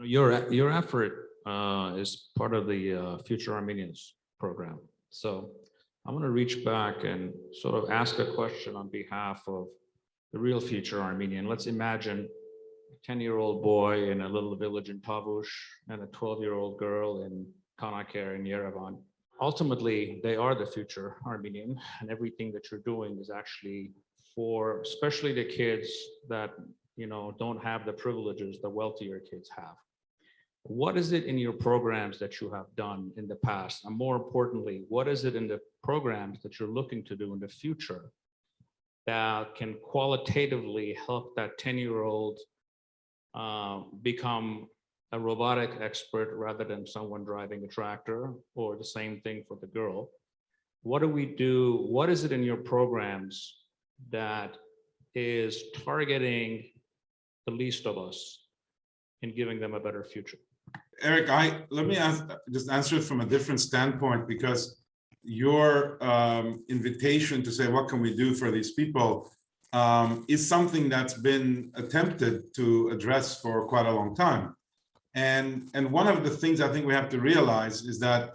Your effort is part of the Future Armenians program. So I'm going to reach back and sort of ask a question on behalf of the real future Armenian. Let's imagine a 10-year-old boy in a little village in Tavush and a 12-year-old girl in Kanaker in Yerevan. Ultimately, they are the future Armenian, and everything that you're doing is actually for especially the kids that don't have the privileges the wealthier kids have. What is it in your programs that you have done in the past? And more importantly, what is it in the programs that you're looking to do in the future that can qualitatively help that 10-year-old become a robotic expert rather than someone driving a tractor, or the same thing for the girl? What do we do? What is it in your programs that is targeting the least of us and giving them a better future? Eric, let me just answer it from a different standpoint, because your invitation to say, what can we do for these people, is something that's been attempted to address for quite a long time. And one of the things I think we have to realize is that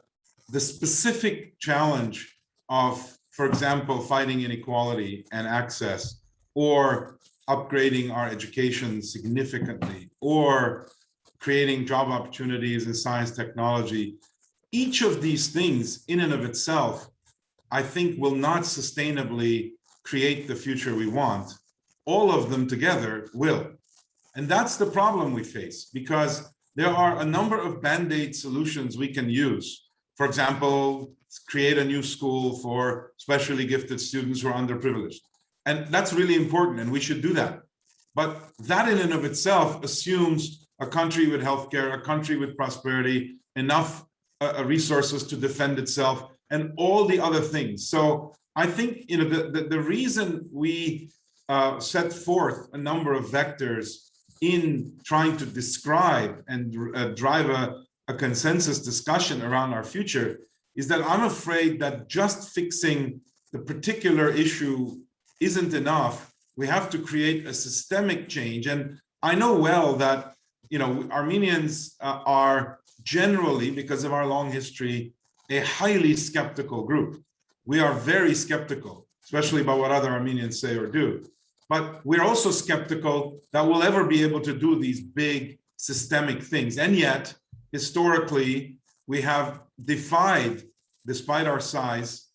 the specific challenge of, for example, fighting inequality and access, or upgrading our education significantly, or creating job opportunities in science, technology, each of these things in and of itself, I think, will not sustainably create the future we want. All of them together will. And that's the problem we face, because there are a number of band-aid solutions we can use. For example, create a new school for specially gifted students who are underprivileged. And that's really important, and we should do that. But that in and of itself assumes a country with healthcare, a country with prosperity, enough resources to defend itself, and all the other things. So I think the reason we set forth a number of vectors in trying to describe and drive a consensus discussion around our future is that I'm afraid that just fixing the particular issue isn't enough. We have to create a systemic change. And I know well that Armenians are generally, because of our long history, a highly skeptical group. We are very skeptical, especially about what other Armenians say or do. But we're also skeptical that we'll ever be able to do these big systemic things. And yet, historically, we have defied, despite our size,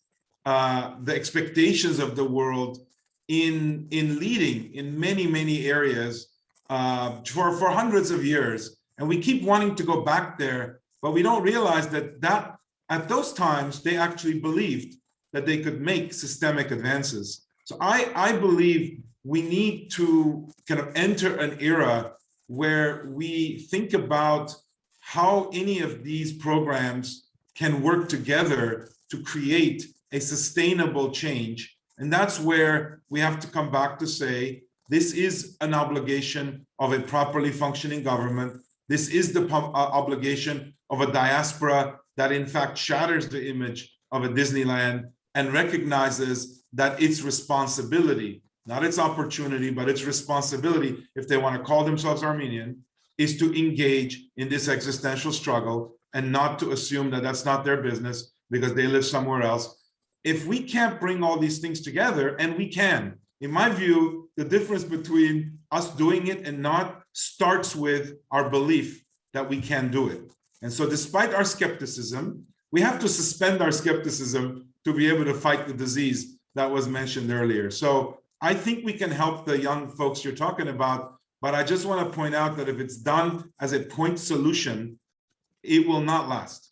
the expectations of the world in leading in many, many areas for hundreds of years. And we keep wanting to go back there, but we don't realize that at those times, they actually believed that they could make systemic advances. So I believe we need to kind of enter an era where we think about how any of these programs can work together to create a sustainable change. And that's where we have to come back to say, this is an obligation of a properly functioning government. This is the obligation of a diaspora that in fact shatters the image of a Disneyland and recognizes that its responsibility, not its opportunity, but its responsibility, if they want to call themselves Armenian, is to engage in this existential struggle and not to assume that that's not their business because they live somewhere else. If we can't bring all these things together, and we can, in my view, the difference between us doing it and not starts with our belief that we can do it. And so despite our skepticism, we have to suspend our skepticism to be able to fight the disease that was mentioned earlier. So I think we can help the young folks you're talking about, but I just want to point out that if it's done as a point solution, it will not last.